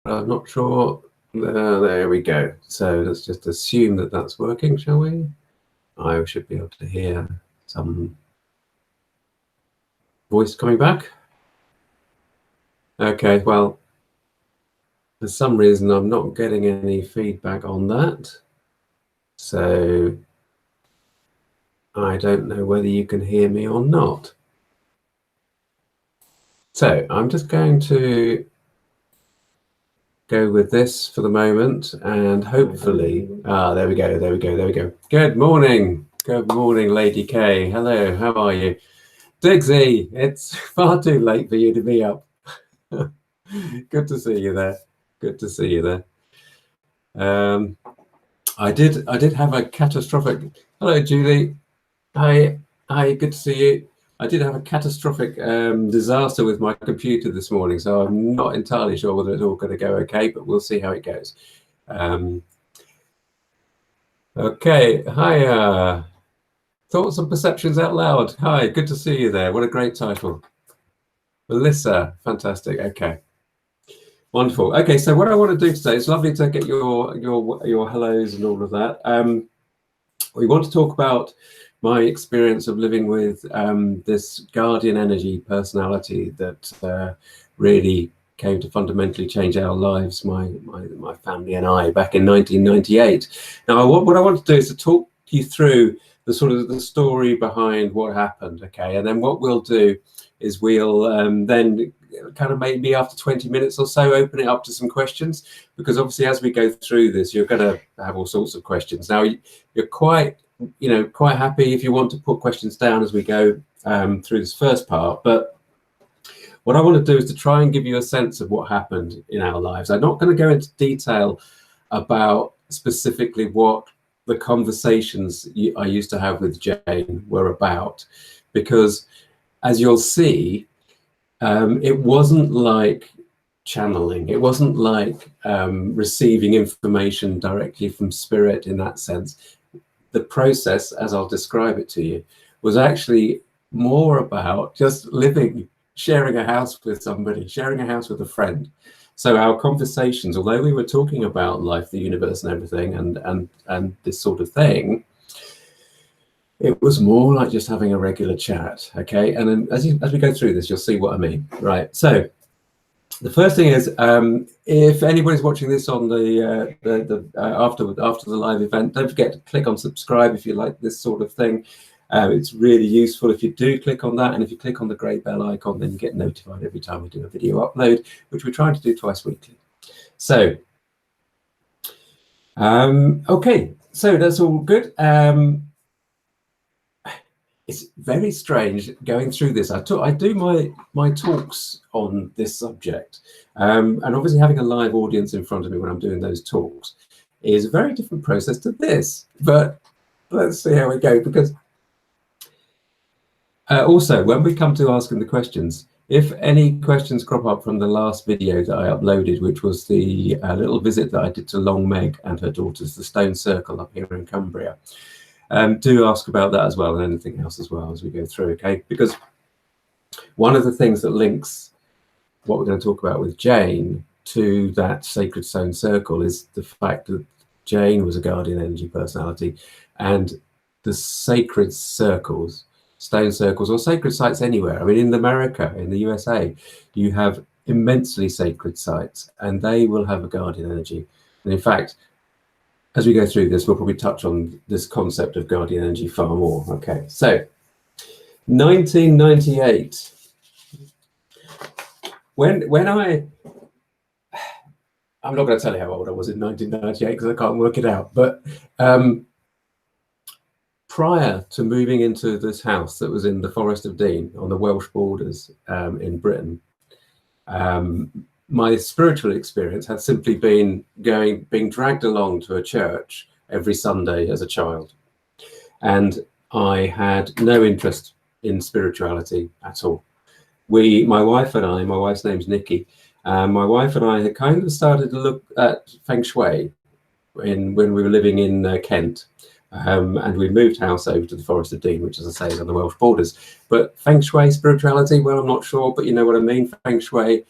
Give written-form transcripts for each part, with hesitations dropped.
I'm not sure. There we go. So let's just assume that that's working, shall we? I should be able to hear some voice coming back. Okay, well, for some reason I'm not getting any feedback on that. So I don't know whether you can hear me or not. So I'm just going to go with this for the moment, and hopefully, there we go. Good morning, Lady K. Hello, how are you? Digsy, it's far too late for you to be up. Good to see you there. Good to see you there. I did have a catastrophic. Hello, Julie. Hi, good to see you. I did have a catastrophic disaster with my computer this morning, so I'm not entirely sure whether it's all going to go okay, but we'll see how it goes. Okay, hi. Thoughts and Perceptions Out Loud. Hi, good to see you there. What a great title. Melissa, fantastic. Okay. Wonderful. Okay, so what I want to do today, it's lovely to get your hellos and all of that. We want to talk about my experience of living with this guardian energy personality that really came to fundamentally change our lives, my family and I, back in 1998. Now, what I want to do is to talk you through the sort of the story behind what happened, okay? And then what we'll do is we'll then kind of maybe after 20 minutes or so open it up to some questions, because obviously as we go through this, you're going to have all sorts of questions. Now, you're quite happy if you want to put questions down as we go through this first part, but what I want to do is to try and give you a sense of what happened in our lives. I'm not going to go into detail about specifically what the conversations I used to have with Jane were about, because as you'll see, it wasn't like channeling. It wasn't like receiving information directly from spirit in that sense. The process, as I'll describe it to you, was actually more about just living, sharing a house with somebody, sharing a house with a friend. So our conversations, although we were talking about life, the universe and everything, and this sort of thing, it was more like just having a regular chat, okay? And then as we go through this, you'll see what I mean, right? So the first thing is, if anybody's watching this on the after the live event, don't forget to click on subscribe if you like this sort of thing. It's really useful if you do click on that, and if you click on the grey bell icon, then you get notified every time we do a video upload, which we're trying to do twice weekly. So, okay, so that's all good. It's very strange going through this. I do my talks on this subject, and obviously having a live audience in front of me when I'm doing those talks is a very different process to this. But let's see how we go, because also when we come to asking the questions, if any questions crop up from the last video that I uploaded, which was the little visit that I did to Long Meg and her daughters, the Stone Circle up here in Cumbria, do ask about that as well, and anything else as well as we go through, okay? Because one of the things that links what we're going to talk about with Jane to that Sacred Stone Circle is the fact that Jane was a guardian energy personality, and the sacred circles, stone circles, or sacred sites anywhere. I mean, in America, in the USA, you have immensely sacred sites, and they will have a guardian energy. And in fact, as we go through this, we'll probably touch on this concept of guardian energy far more. Okay, so 1998. When I'm not going to tell you how old I was in 1998 because I can't work it out, but prior to moving into this house that was in the Forest of Dean on the Welsh borders in Britain, my spiritual experience had simply been being dragged along to a church every Sunday as a child. And I had no interest in spirituality at all. My wife's name's Nikki, my wife and I had kind of started to look at feng shui when we were living in Kent. And we moved house over to the Forest of Dean, which, as I say, is on the Welsh borders. But feng shui, spirituality, well, I'm not sure, but you know what I mean. Feng shui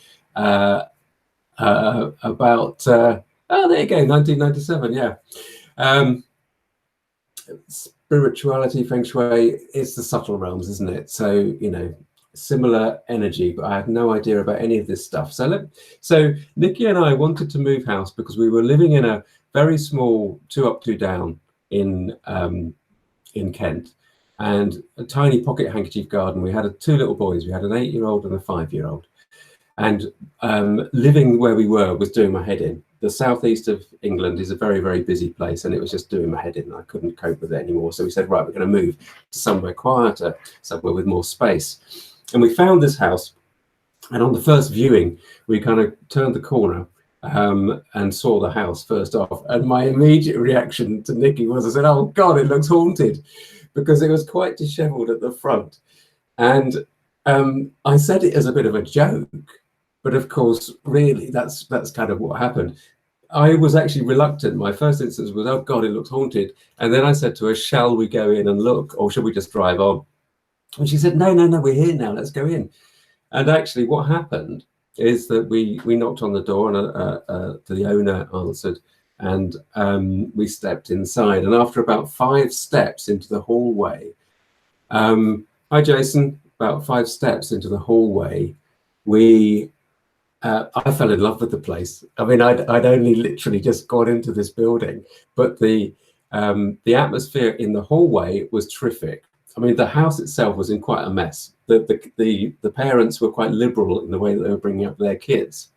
about, oh, there you go, 1997, yeah. Spirituality, feng shui, is the subtle realms, isn't it? So, you know, similar energy, but I had no idea about any of this stuff. So Nikki and I wanted to move house because we were living in a very small 2 up, 2 down in Kent, and a tiny pocket handkerchief garden. We had 2 little boys. We had an 8-year-old and a 5-year-old. And living where we were was doing my head in. The southeast of England is a very, very busy place, and it was just doing my head in. I couldn't cope with it anymore. So we said, right, we're going to move to somewhere quieter, somewhere with more space. And we found this house. And on the first viewing, we kind of turned the corner and saw the house first off. And my immediate reaction to Nikki was, I said, oh, God, it looks haunted, because it was quite disheveled at the front. And I said it as a bit of a joke. But of course, really, that's kind of what happened. I was actually reluctant. My first instance was, oh God, it looks haunted. And then I said to her, shall we go in and look, or should we just drive on? And she said, no, we're here now, let's go in. And actually what happened is that we knocked on the door, and the owner answered, and we stepped inside. And after about 5 steps into the hallway, hi Jason, about 5 steps into the hallway, I fell in love with the place. I mean, I'd only literally just got into this building, but the atmosphere in the hallway was terrific. I mean, the house itself was in quite a mess. The parents were quite liberal in the way that they were bringing up their kids,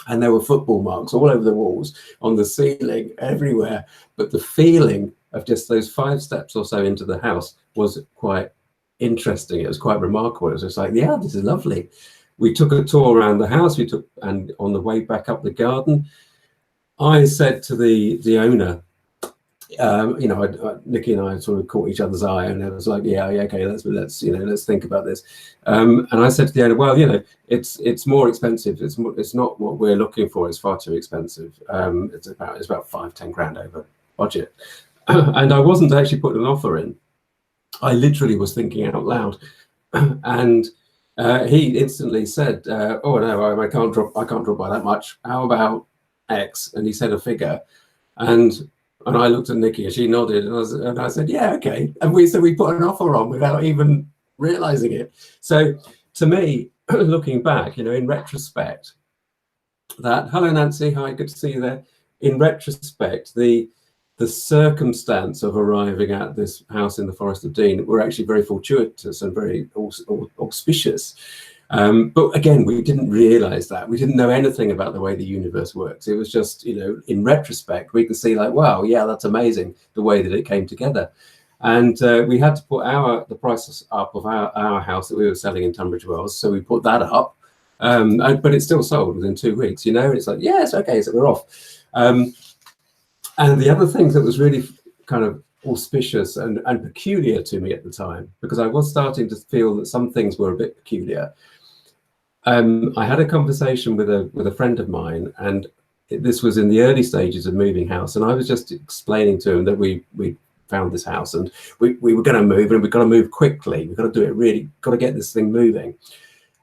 and there were football marks all over the walls, on the ceiling, everywhere. But the feeling of just those 5 steps or so into the house was quite interesting. It was quite remarkable. It was just like, yeah, this is lovely. We took a tour around the house. And on the way back up the garden, I said to the owner, you know, Nikki and I sort of caught each other's eye, and it was like, yeah, okay, let's think about this. And I said to the owner, well, you know, it's more expensive. It's not what we're looking for. It's far too expensive. It's about 5-10 grand over budget. And I wasn't actually putting an offer in. I literally was thinking out loud, and he instantly said, oh no, I can't drop by that much. How about X? And he said a figure, and I looked at Nikki, and she nodded, and I said, yeah, okay. And we put an offer on without even realizing it. So to me, looking back, you know, in retrospect, hello Nancy, hi, good to see you there. In retrospect, the circumstance of arriving at this house in the Forest of Dean were actually very fortuitous and very auspicious. But again, we didn't realize that. We didn't know anything about the way the universe works. It was just, you know, in retrospect, we can see like, wow, yeah, that's amazing, the way that it came together. And we had to put the prices up of our house that we were selling in Tunbridge Wells. So we put that up, but it still sold within 2 weeks, you know. It's like, yes, okay, so we're off. And the other thing that was really kind of auspicious and peculiar to me at the time, because I was starting to feel that some things were a bit peculiar. I had a conversation with a friend of mine, and this was in the early stages of moving house, and I was just explaining to him that we found this house, and we were going to move, and we've got to move quickly. We've got to do it really, got to get this thing moving.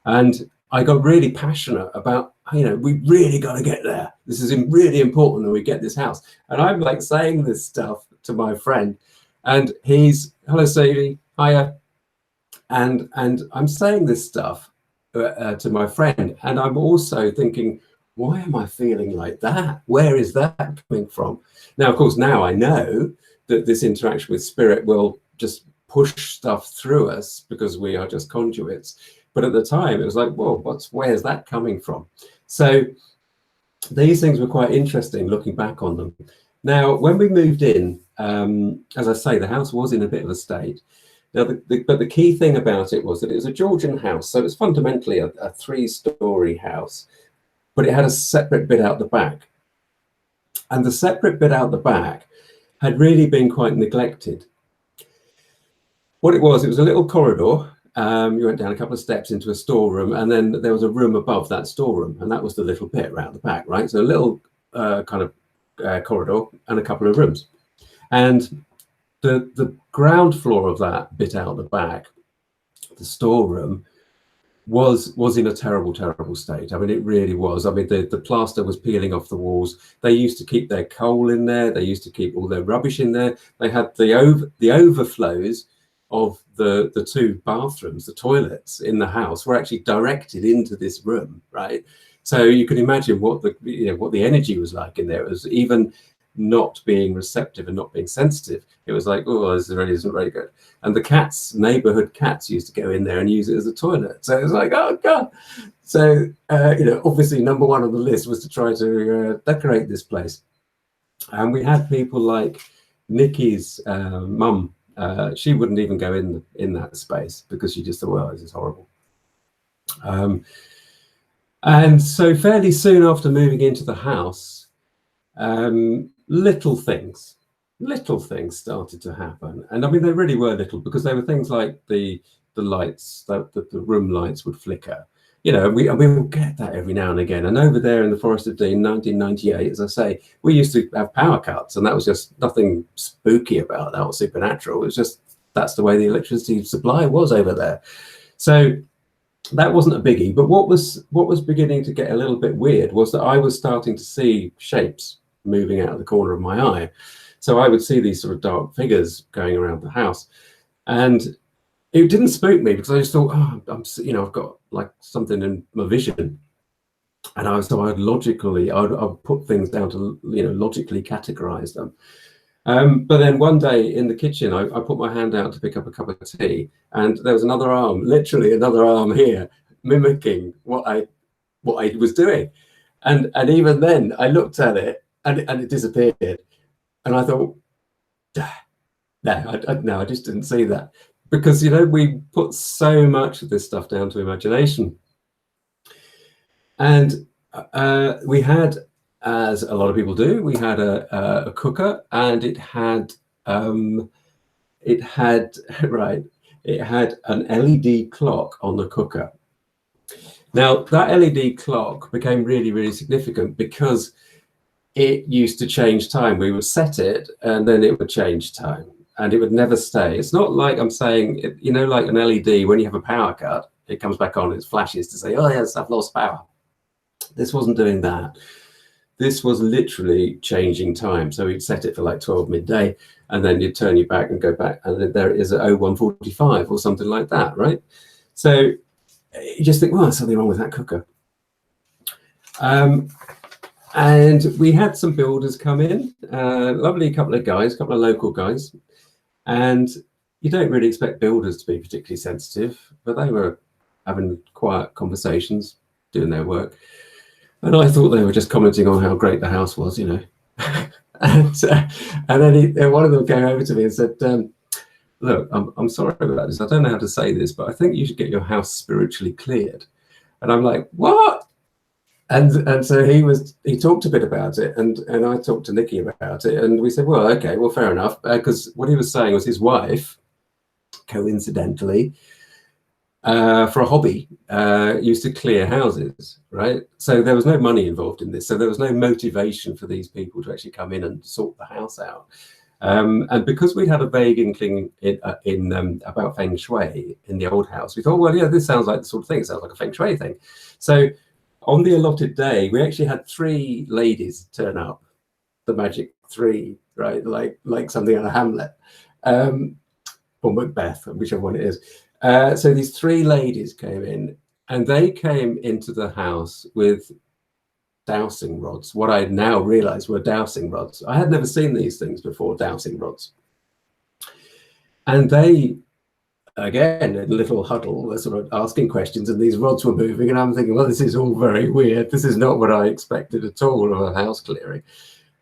And I got really passionate about, you know, we really got to get there. This is really important that we get this house. And I'm like saying this stuff to my friend, and he's, hello Sadie, hiya. And I'm saying this stuff to my friend, and I'm also thinking, why am I feeling like that? Where is that coming from? Now, of course, now I know that this interaction with spirit will just push stuff through us because we are just conduits. But at the time, it was like, whoa, where's that coming from? So these things were quite interesting looking back on them. Now, when we moved in, as I say, the house was in a bit of a state. Now, but the key thing about it was that it was a Georgian house. So it's fundamentally a 3-story house, but it had a separate bit out the back. And the separate bit out the back had really been quite neglected. What it was a little corridor. You went down a couple of steps into a storeroom, and then there was a room above that storeroom, and that was the little bit around the back, right? So a little kind of corridor and a couple of rooms. And the ground floor of that bit out the back, the storeroom, was in a terrible state. I mean, it really was. I mean, the plaster was peeling off the walls. They used to keep their coal in there. They used to keep all their rubbish in there. They had the overflows of the two bathrooms, the toilets in the house were actually directed into this room, right? So you can imagine what the energy was like in there. It was even not being receptive and not being sensitive. It was like, oh, this really isn't very good. And the cats, neighborhood cats, used to go in there and use it as a toilet. So it was like, oh God. So, obviously number one on the list was to try to decorate this place. And we had people like Nikki's mum. She wouldn't even go in that space because she just thought, well, this is horrible. And so fairly soon after moving into the house, little things started to happen. And I mean, they really were little, because they were things like the lights, the room lights would flicker. And we will get that every now and again. And over there in the Forest of Dean, 1998, as I say, we used to have power cuts, and that was just nothing spooky about that or supernatural. It was just, that's the way the electricity supply was over there. So that wasn't a biggie. But what was beginning to get a little bit weird was that I was starting to see shapes moving out of the corner of my eye. So I would see these sort of dark figures going around the house, and it didn't spook me because I just thought, oh, I've got like something in my vision, and I'd put things down to logically categorize them. But then one day in the kitchen, I put my hand out to pick up a cup of tea, and there was another arm, literally another arm here, mimicking what I was doing, and even then I looked at it and it disappeared, and I thought, no, I just didn't see that. Because, we put so much of this stuff down to imagination. And we had, as a lot of people do, we had a cooker, and it had an LED clock on the cooker. Now, that LED clock became really, really significant because it used to change time. We would set it, and then it would change time. And it would never stay. It's not like I'm saying, like an LED, when you have a power cut, it comes back on, it flashes to say, oh yes, I've lost power. This wasn't doing that. This was literally changing time. So we'd set it for like 12 midday, and then you'd turn you back and go back, and there it is at 01:45 or something like that, right? So you just think, well, there's something wrong with that cooker. And we had some builders come in, lovely couple of local guys. And you don't really expect builders to be particularly sensitive, but they were having quiet conversations, doing their work. And I thought they were just commenting on how great the house was, and then one of them came over to me and said, look, I'm sorry about this. I don't know how to say this, but I think you should get your house spiritually cleared. And I'm like, what? And so he talked a bit about it, and I talked to Nikki about it, and we said, well, okay, well, fair enough, because what he was saying was his wife, coincidentally, for a hobby, used to clear houses, right? So there was no money involved in this, so there was no motivation for these people to actually come in and sort the house out. And because we had a vague inkling about feng shui in the old house, we thought, well, yeah, this sounds like the sort of thing. It sounds like a feng shui thing. So on the allotted day, we actually had 3 ladies turn up, the magic 3, right? Like something out of Hamlet, or Macbeth, whichever one it is. So these 3 ladies came in, and they came into the house with dowsing rods. What I now realize were dowsing rods. I had never seen these things before, dowsing rods. And they, again, in a little huddle, were sort of asking questions, and these rods were moving, and I'm thinking, well, this is all very weird. This is not what I expected at all of a house clearing.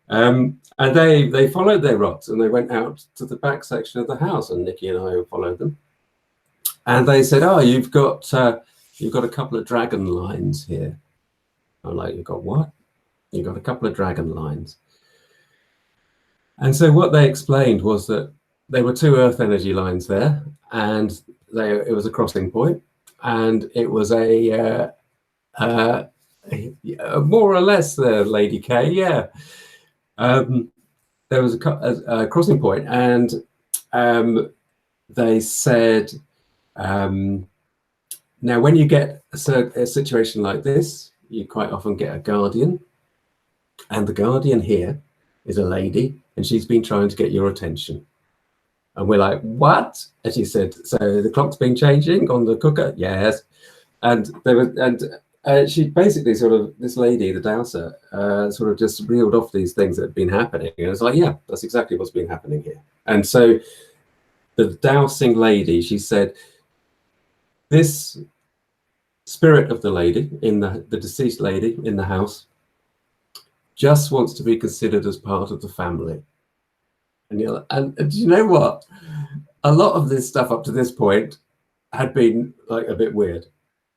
And they followed their rods, and they went out to the back section of the house, and Nikki and I followed them. And they said, oh, you've got a couple of dragon lines here. I'm like, you've got what? You've got a couple of dragon lines. And so what they explained was that there were 2 earth energy lines there, and it was a crossing point, and it was a more or less the Lady K, yeah. There was a crossing point, and they said Now, when you get a situation like this, you quite often get a guardian, and the guardian here is a lady, and she's been trying to get your attention. And we're like, what? And she said, so the clock's been changing on the cooker? Yes. And she basically sort of, this lady, the dowser, sort of just reeled off these things that had been happening. And it's like, yeah, that's exactly what's been happening here. And so the dowsing lady, she said, this spirit of the lady, in the deceased lady in the house, just wants to be considered as part of the family. And do you know what? A lot of this stuff up to this point had been like a bit weird.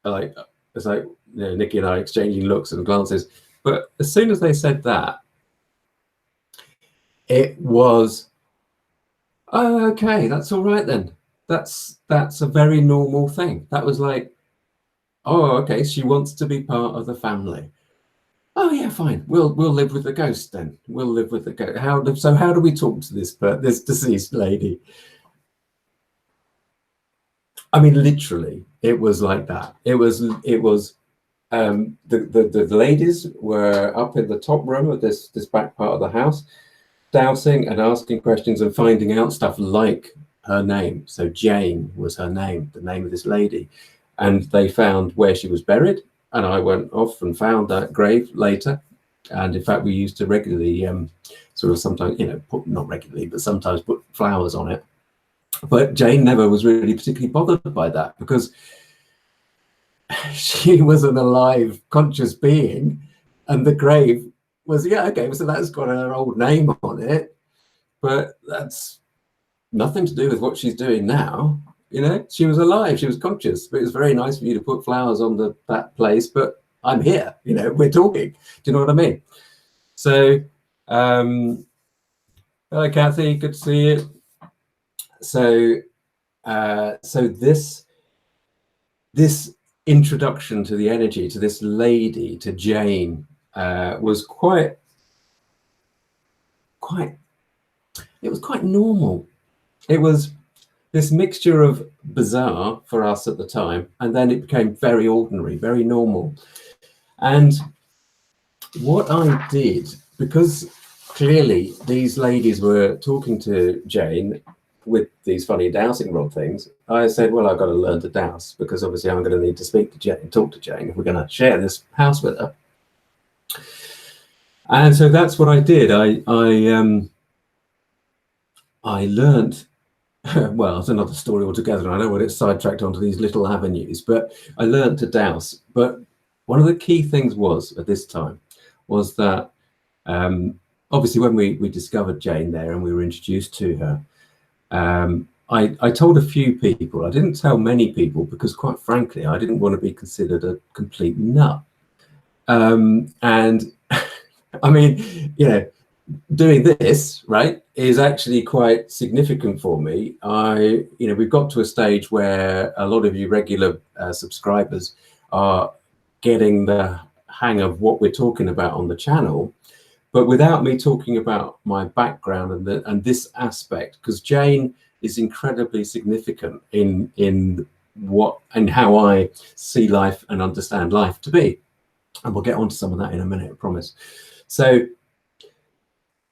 Like, it's like, you know, Nikki and I exchanging looks and glances. But as soon as they said that, it was, oh, okay, that's all right then. That's a very normal thing. That was like, oh, okay, she wants to be part of the family. Oh yeah, fine. We'll live with the ghost then. We'll live with the ghost. How do we talk to this deceased lady? I mean, literally, it was like that. It was the ladies were up in the top room of this back part of the house, dowsing and asking questions and finding out stuff like her name. So Jane was her name, the name of this lady, and they found where she was buried. And I went off and found that grave later. And in fact, we used to regularly, sort of sometimes, you know, not regularly, but sometimes put flowers on it. But Jane never was really particularly bothered by that, because she was an alive, conscious being, and the grave was, yeah, okay, so that's got her old name on it, but that's nothing to do with what she's doing now. You know, she was alive, she was conscious, but it was very nice for you to put flowers on that place, but I'm here, you know, we're talking. Do you know what I mean? So, hello, Kathy, good to see you. So, so this introduction to the energy, to this lady, to Jane, was quite normal. It was this mixture of bizarre for us at the time, and then it became very ordinary, very normal. And what I did, because clearly these ladies were talking to Jane with these funny dowsing rod things, I said, well, I've got to learn to douse, because obviously I'm going to need to speak to Jane, talk to Jane, if we're going to share this house with her. And so that's what I did. I learned, well, it's another story altogether. I know what it's sidetracked onto these little avenues, but I learned to douse. But one of the key things was at this time was that obviously when we discovered Jane there and we were introduced to her, I told a few people. I didn't tell many people because, quite frankly, I didn't want to be considered a complete nut. And I mean, you know, doing this, right, is actually quite significant for me. You know, we've got to a stage where a lot of you regular subscribers are getting the hang of what we're talking about on the channel, but without me talking about my background and this aspect, because Jane is incredibly significant in what and how I see life and understand life to be. And we'll get onto some of that in a minute, I promise. So,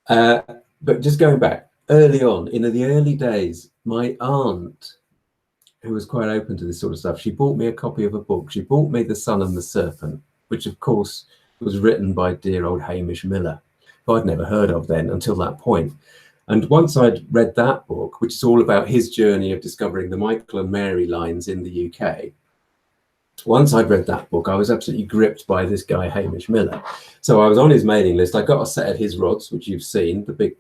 but just going back, early on, in the early days, my aunt, who was quite open to this sort of stuff, she bought me a copy of a book. She bought me The Sun and the Serpent, which of course was written by dear old Hamish Miller, who I'd never heard of then until that point. And once I'd read that book, which is all about his journey of discovering the Michael and Mary lines in the UK, once I'd read that book, I was absolutely gripped by this guy, Hamish Miller. So I was on his mailing list. I got a set of his rods, which you've seen, the big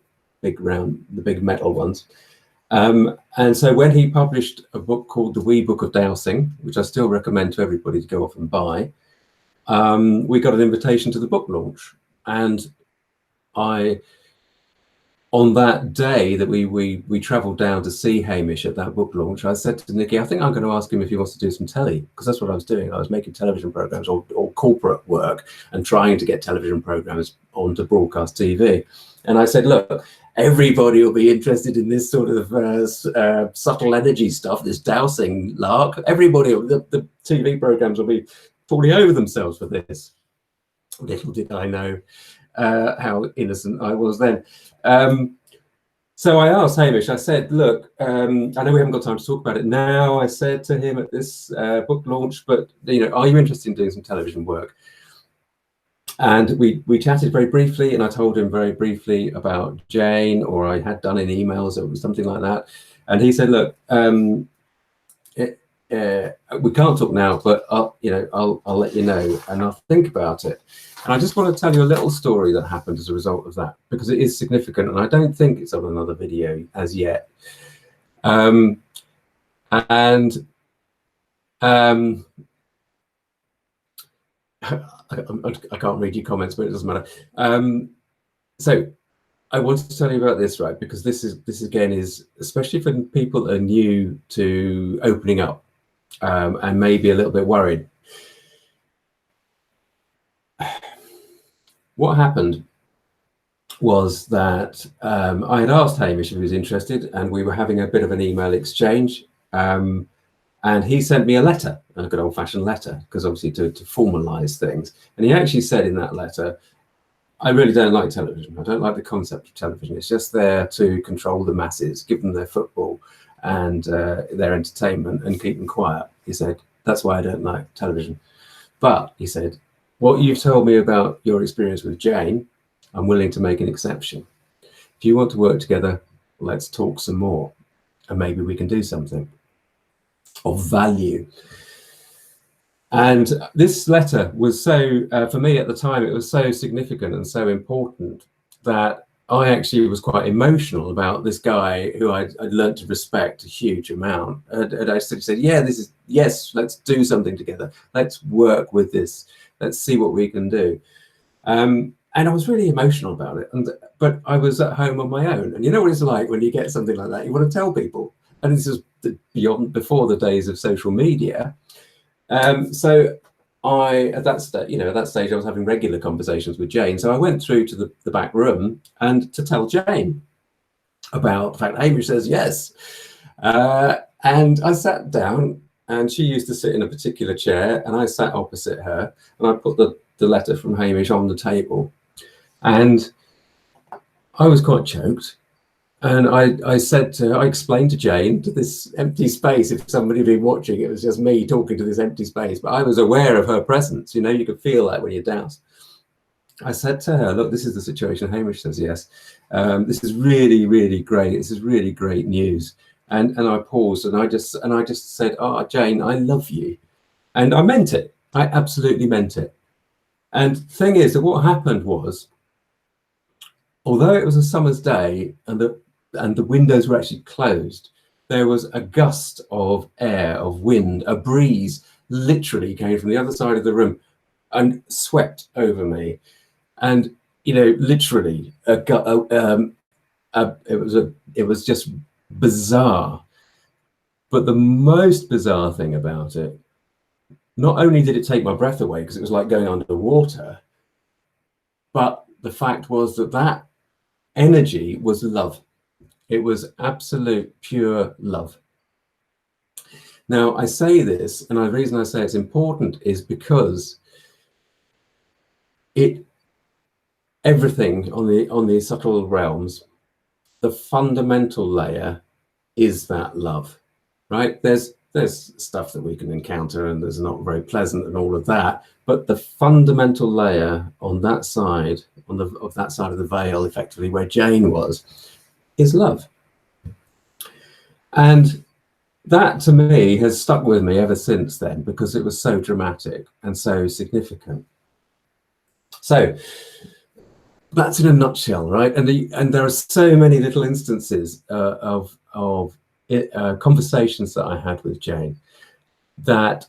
round, the big metal ones. And so when he published a book called The Wee Book of Dowsing, which I still recommend to everybody to go off and buy, we got an invitation to the book launch. And on that day that we travelled down to see Hamish at that book launch, I said to Nikki, I think I'm going to ask him if he wants to do some telly, because that's what I was doing. I was making television programmes or corporate work and trying to get television programs onto broadcast TV. And I said, look, everybody will be interested in this sort of subtle energy stuff, this dowsing lark. Everybody, the TV programs will be falling over themselves for this. Little did I know how innocent I was then. So I asked Hamish, I said, look, I know we haven't got time to talk about it now. I said to him at this book launch, but, you know, are you interested in doing some television work? And we chatted very briefly, and I told him very briefly about Jane, or I had done in emails, it was something like that. And he said, look, we can't talk now, but I'll let you know, and I'll think about it. And I just want to tell you a little story that happened as a result of that, because it is significant, and I don't think it's on another video as yet. I can't read your comments, but it doesn't matter. So I wanted to tell you about this, right? Because this again is especially for people that are new to opening up and maybe a little bit worried. What happened was that I had asked Hamish if he was interested, and we were having a bit of an email exchange. And he sent me a letter, a good old-fashioned letter, because obviously to formalize things. And he actually said in that letter, I really don't like television. I don't like the concept of television. It's just there to control the masses, give them their football and their entertainment and keep them quiet. He said, that's why I don't like television. But he said, what you've told me about your experience with Jane, I'm willing to make an exception. If you want to work together, let's talk some more, and maybe we can do something of value. And this letter was so, for me at the time, it was so significant and so important that I actually was quite emotional about this guy who I'd learned to respect a huge amount. And I said, yeah, yes, let's do something together. Let's work with this. Let's see what we can do. And I was really emotional about it. But I was at home on my own. And you know what it's like when you get something like that, you want to tell people. And this is before the days of social media. So at that stage, I was having regular conversations with Jane. So I went through to the back room and to tell Jane about the fact that Hamish says yes. And I sat down, and she used to sit in a particular chair, and I sat opposite her, and I put the letter from Hamish on the table. And I was quite choked. And I explained to Jane, to this empty space, if somebody had been watching, it was just me talking to this empty space, but I was aware of her presence. You know, you could feel that when you're doused. I said to her, look, this is the situation. Hamish says yes. This is really, really great. This is really great news. And I paused, and I just said, oh, Jane, I love you. And I meant it. I absolutely meant it. And the thing is that what happened was, although it was a summer's day and the windows were actually closed, there was a gust of air, of wind, a breeze literally came from the other side of the room and swept over me. And, you know, literally, it was just bizarre. But the most bizarre thing about it, not only did it take my breath away because it was like going underwater, but the fact was that energy was love. It was absolute pure love. Now, I say this, and the reason I say it's important is because everything on the subtle realms, the fundamental layer is that love, right? There's stuff that we can encounter and there's not very pleasant and all of that, but the fundamental layer on that side, of that side of the veil, effectively where Jane was, is love. And that to me has stuck with me ever since then, because it was so dramatic and so significant. So that's in a nutshell, right? And there are so many little instances of conversations that I had with Jane, that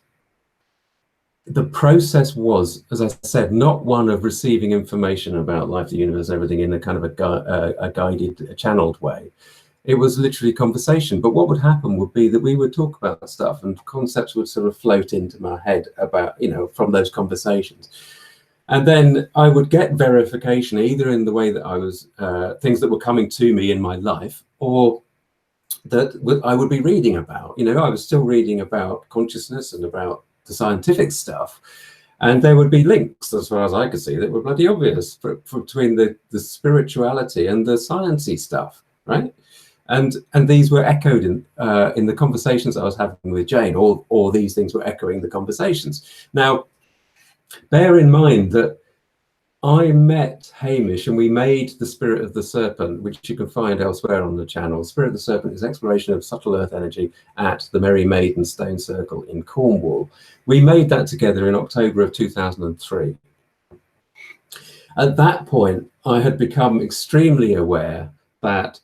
the process was, as I said, not one of receiving information about life, the universe, everything in a kind of a guided, channeled way. it was literally conversation. But what would happen would be that we would talk about stuff and concepts would sort of float into my head about, you know, from those conversations. And then I would get verification either in the way that I was, things that were coming to me in my life, or that I would be reading about. You know, I was still reading about consciousness and about the scientific stuff. And there would be links, as far as I could see, that were bloody obvious between the spirituality and the sciencey stuff, right? And these were echoed in the conversations I was having with Jane, or these things were echoing the conversations. Now, bear in mind that I met Hamish and we made the Spirit of the Serpent, which you can find elsewhere on the channel. Spirit of the Serpent is exploration of subtle earth energy at the Merry Maiden Stone Circle in Cornwall. We made that together in October of 2003. At that point, I had become extremely aware that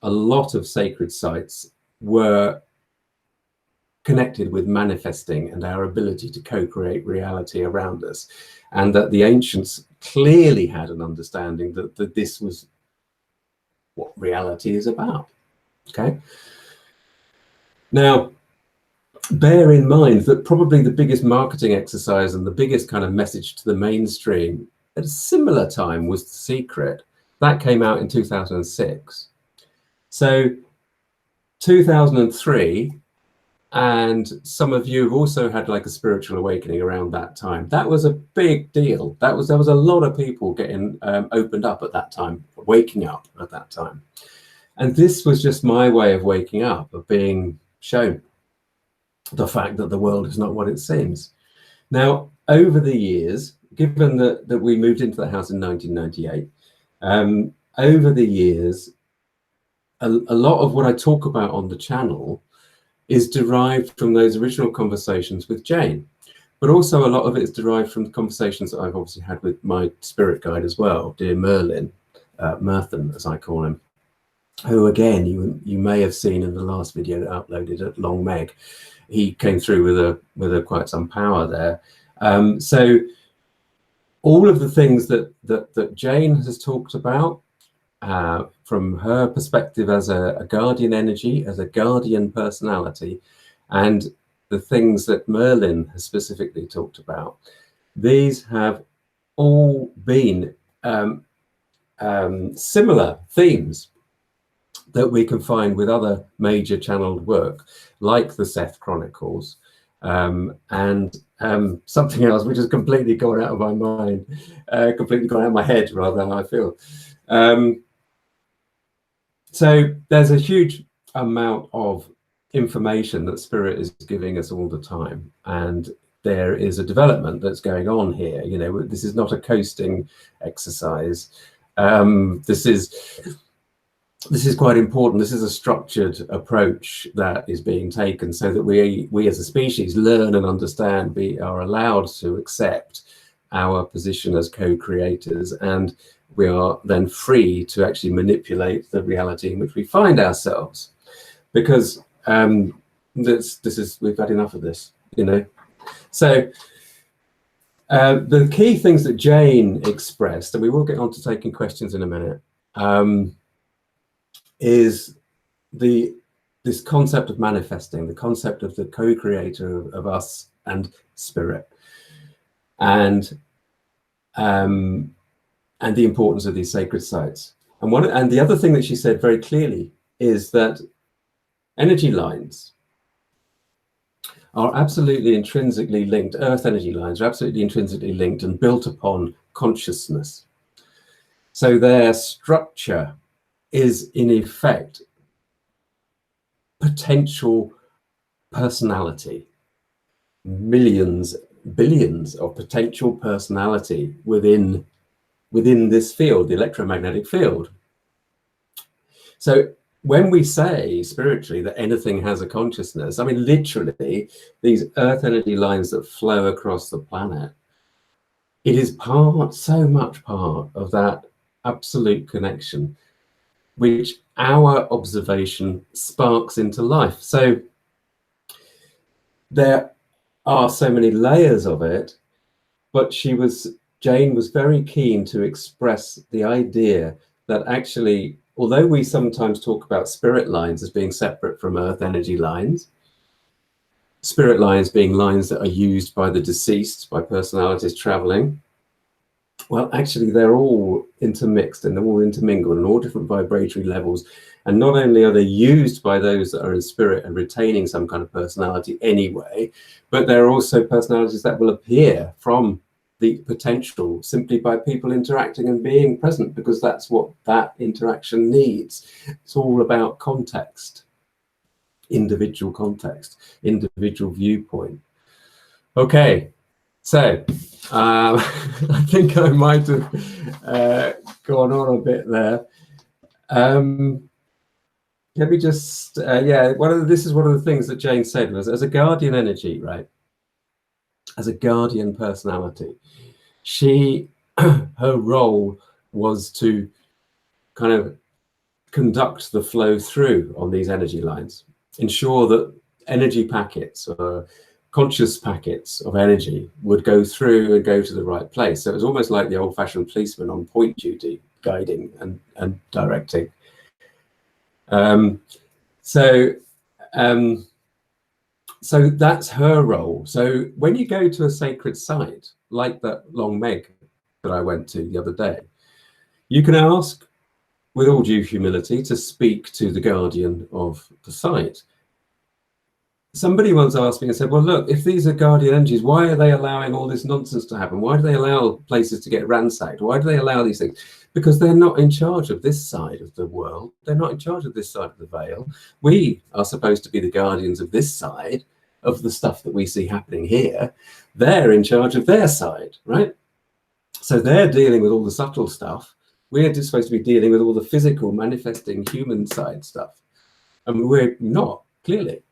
a lot of sacred sites were connected with manifesting and our ability to co-create reality around us, and that the ancients clearly had an understanding that this was what reality is about. Okay. Now, bear in mind that probably the biggest marketing exercise and the biggest kind of message to the mainstream at a similar time was The Secret. That came out in 2006. So 2003, and some of you have also had like a spiritual awakening around that time. That was a big deal. There was a lot of people getting opened up at that time, waking up at that time. And this was just my way of waking up, of being shown the fact that the world is not what it seems. Now, over the years, given that we moved into the house in 1998, over the years, a lot of what I talk about on the channel is derived from those original conversations with Jane, but also a lot of it is derived from the conversations that I've obviously had with my spirit guide as well, dear Merlin, Merthin, as I call him, who again, you may have seen in the last video that I uploaded at Long Meg. He came through with a quite some power there. So all of the things that Jane has talked about, from her perspective as a guardian energy, as a guardian personality, and the things that Merlin has specifically talked about, these have all been similar themes that we can find with other major channeled work, like the Seth Chronicles, and something else which has completely gone out of my mind, completely gone out of my head, rather, I feel. So there's a huge amount of information that Spirit is giving us all the time, and there is a development that's going on here. You know, this is not a coasting exercise. This is quite important. This is a structured approach that is being taken so that we as a species learn and understand, are allowed to accept our position as co-creators, and we are then free to actually manipulate the reality in which we find ourselves, because we've had enough of this, you know. So the key things that Jane expressed, and we will get on to taking questions in a minute, is this concept of manifesting, the concept of the co-creator of us and Spirit, and the importance of these sacred sites. And the other thing that she said very clearly is that energy lines are absolutely intrinsically linked. Earth energy lines are absolutely intrinsically linked and built upon consciousness. So their structure is in effect potential personality, millions, billions of potential personality within this field, the electromagnetic field. So when we say spiritually that anything has a consciousness, I mean, literally these earth energy lines that flow across the planet, it is so much part of that absolute connection, which our observation sparks into life. So there are so many layers of it, but Jane was very keen to express the idea that actually although we sometimes talk about spirit lines as being separate from earth energy lines, spirit lines being lines that are used by the deceased, by personalities traveling, well, actually, they're all intermixed and they're all intermingled and all different vibratory levels. And not only are they used by those that are in spirit and retaining some kind of personality anyway, but there are also personalities that will appear from the potential simply by people interacting and being present, because that's what that interaction needs. It's all about context, individual context, individual viewpoint. Okay, so I think I might have gone on a bit there. Let me just, yeah, this is one of the things that Jane said was, as a guardian energy, right? As a guardian personality, her role was to kind of conduct the flow through on these energy lines, ensure that energy packets or conscious packets of energy would go through and go to the right place. So it was almost like the old-fashioned policeman on point duty, guiding and directing. So that's her role. So when you go to a sacred site, like that Long Meg that I went to the other day, you can ask, with all due humility, to speak to the guardian of the site. Somebody once asked me and said, well, look, if these are guardian energies, why are they allowing all this nonsense to happen? Why do they allow places to get ransacked? Why do they allow these things? Because they're not in charge of this side of the world. They're not in charge of this side of the veil. We are supposed to be the guardians of this side of the stuff that we see happening here. They're in charge of their side, right? So they're dealing with all the subtle stuff. We're just supposed to be dealing with all the physical, manifesting human side stuff. And we're not, clearly.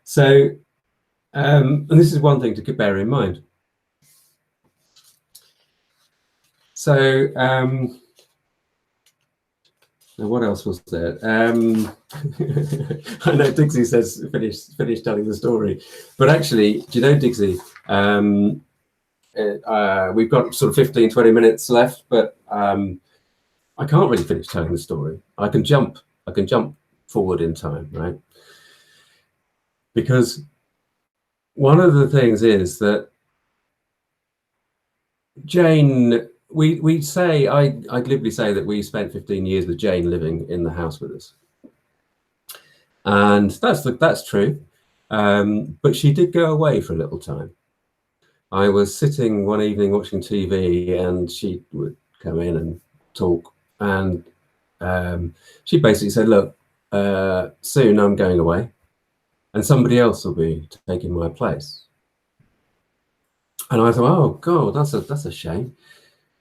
So, and this is one thing to bear in mind. So, now what else was there? I know Dixie says finish telling the story, but actually, do you know, Dixie, we've got sort of 15, 20 minutes left, but I can't really finish telling the story. I can jump forward in time, right? Because one of the things is that Jane, we say, I glibly say that we spent 15 years with Jane living in the house with us. And that's true. But she did go away for a little time. I was sitting one evening watching TV and she would come in and talk. And she basically said, look, soon I'm going away and somebody else will be taking my place. And I thought, oh God, that's a shame.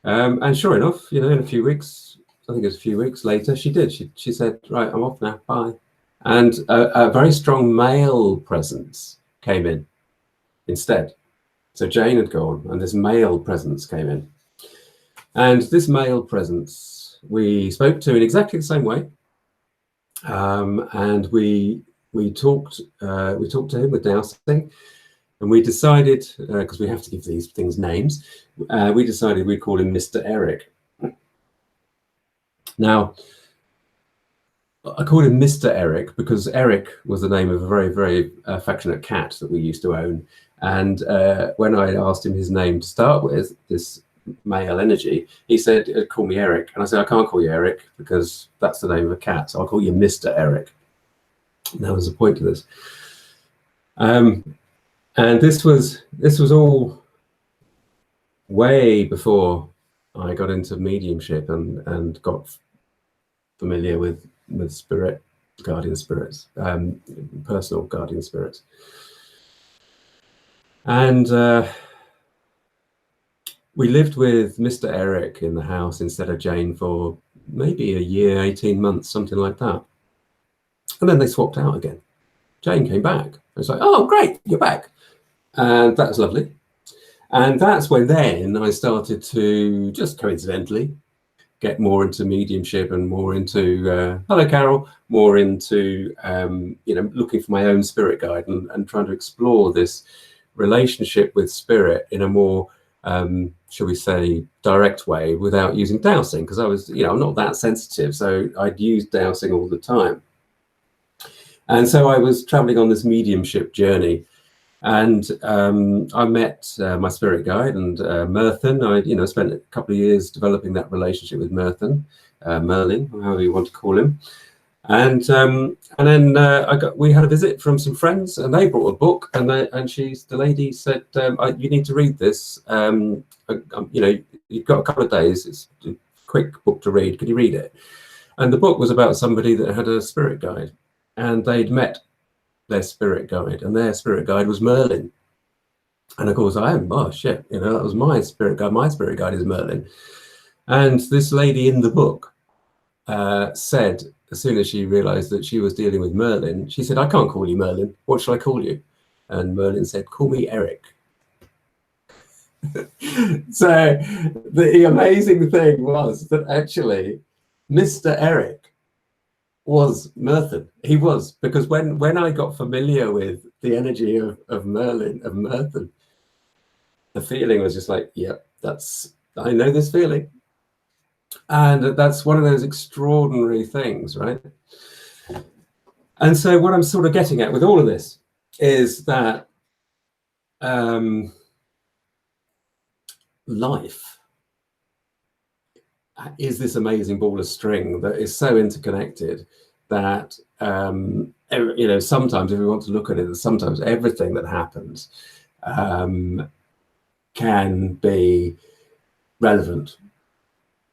And sure enough, in a few weeks, I think it was a few weeks later, she did. She said, right, I'm off now, bye. And a very strong male presence came in instead. So Jane had gone and this male presence came in. And this male presence we spoke to in exactly the same way. And we talked to him with dowsing. And we decided, because we have to give these things names, we decided we'd call him Mr. Eric. Now, I called him Mr. Eric because Eric was the name of a very, very affectionate cat that we used to own. And when I asked him his name to start with, this male energy, he said, call me Eric. And I said, I can't call you Eric because that's the name of a cat. So I'll call you Mr. Eric. Now there's a point to this. And this was all way before I got into mediumship and got familiar with spirit, guardian spirits, personal guardian spirits. And we lived with Mr. Eric in the house instead of Jane for maybe a year, 18 months, something like that. And then they swapped out again. Jane came back. It's like, oh, great, you're back. And that was lovely. And that's when then I started to just coincidentally get more into mediumship and more into, hello, Carol, more into, looking for my own spirit guide and trying to explore this relationship with spirit in a more shall we say, direct way without using dowsing, because I was, I'm not that sensitive, so I'd use dowsing all the time. And so I was traveling on this mediumship journey, and I met my spirit guide and Merlin. I, spent a couple of years developing that relationship with Merlin, however you want to call him. And then we had a visit from some friends, and they brought a book, and the lady said, "You need to read this. You've got a couple of days. It's a quick book to read. Could you read it?" And the book was about somebody that had a spirit guide, and they'd met their spirit guide, and their spirit guide was Merlin. And of course, that was my spirit guide. My spirit guide is Merlin. And this lady in the book said, as soon as she realized that she was dealing with Merlin, she said, "I can't call you Merlin. What should I call you?" And Merlin said, "Call me Eric." So the amazing thing was that actually Mr. Eric was Merlin. He was, because when I got familiar with the energy of Merlin, the feeling was just like, yep, I know this feeling. And that's one of those extraordinary things, right? And so what I'm sort of getting at with all of this is that life is this amazing ball of string that is so interconnected that, sometimes if we want to look at it, sometimes everything that happens can be relevant.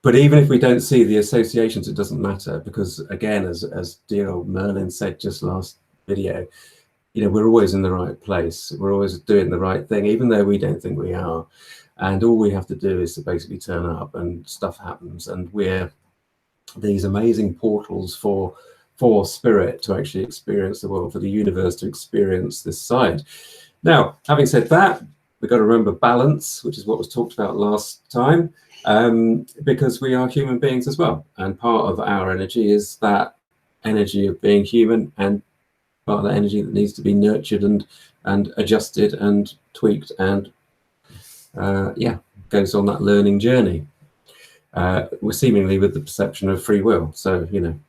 But even if we don't see the associations, it doesn't matter, because again, as dear old Merlin said just last video, we're always in the right place. We're always doing the right thing, even though we don't think we are. And all we have to do is to basically turn up, and stuff happens. And we're these amazing portals for spirit to actually experience the world, for the universe to experience this side. Now, having said that, we've got to remember balance, which is what was talked about last time. Because we are human beings as well, and part of our energy is that energy of being human, and part of that energy that needs to be nurtured and adjusted and tweaked, and goes on that learning journey. We're seemingly with the perception of free will, so and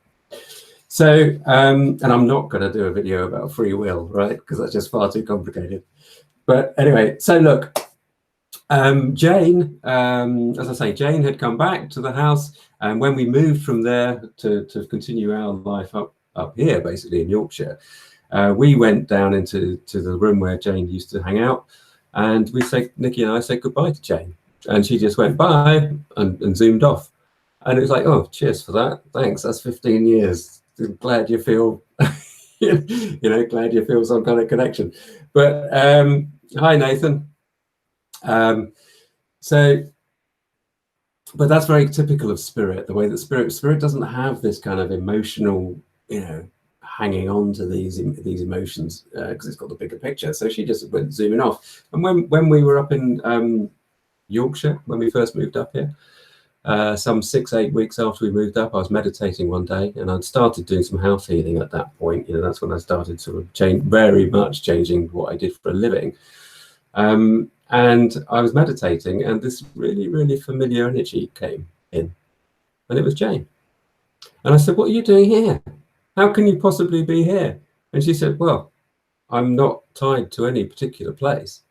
I'm not going to do a video about free will, right, because that's just far too complicated. But anyway, so look. Jane, as I say, Jane had come back to the house, and when we moved from there to continue our life up here, basically in Yorkshire, we went down into the room where Jane used to hang out, and Nikki and I said goodbye to Jane, and she just went bye and zoomed off. And it was like, oh, cheers for that, thanks, that's 15 years. Glad you feel glad you feel some kind of connection. But hi Nathan. But that's very typical of spirit, the way that spirit doesn't have this kind of emotional, hanging on to these emotions, because it's got the bigger picture. So she just went zooming off. And when we were up in Yorkshire, when we first moved up here, some 6-8 weeks after we moved up, I was meditating one day, and I'd started doing some house healing at that point. That's when I started sort of very much changing what I did for a living. And I was meditating, and this really, really familiar energy came in, and it was Jane. And I said, "What are you doing here? How can you possibly be here?" And she said, "Well, I'm not tied to any particular place.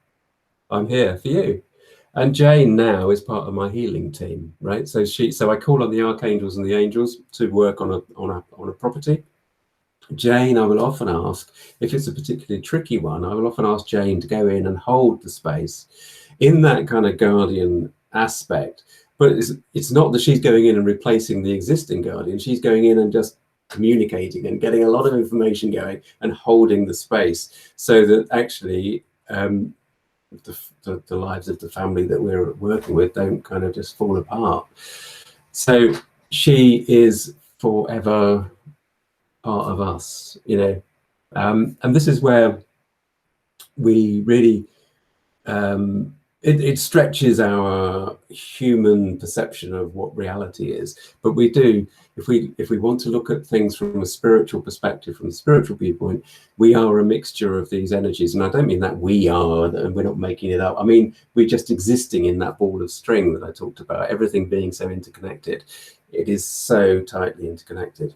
I'm here for you." And Jane now is part of my healing team, right? So I call on the archangels and the angels to work on a property. Jane, I will often ask, if it's a particularly tricky one, I will often ask Jane to go in and hold the space in that kind of guardian aspect. But it's not that she's going in and replacing the existing guardian. She's going in and just communicating and getting a lot of information going and holding the space, so that actually the lives of the family that we're working with don't kind of just fall apart. So she is forever part of us, and this is where we really it stretches our human perception of what reality is. But we do, if we want to look at things from a spiritual perspective, from a spiritual viewpoint, we are a mixture of these energies. And I don't mean that we are, and we're not making it up. I mean, we're just existing in that ball of string that I talked about, everything being so interconnected. It is so tightly interconnected.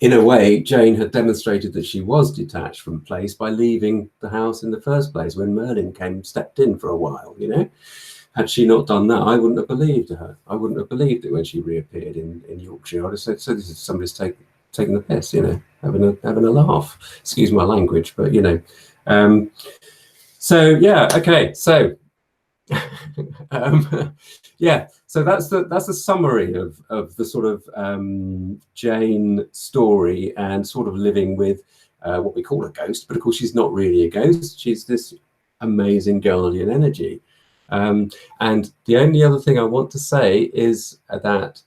In a way, Jane had demonstrated that she was detached from place by leaving the house in the first place when Merlin stepped in for a while, you know. Had she not done that, I wouldn't have believed her. I wouldn't have believed it when she reappeared in Yorkshire. I'd have said, so this is somebody's taking the piss, you know, having a laugh. Excuse my language, but, you know. So, yeah, okay, so... yeah, so that's the summary of the sort of Jane story, and sort of living with what we call a ghost, but of course she's not really a ghost. She's this amazing guardian energy. And the only other thing I want to say is that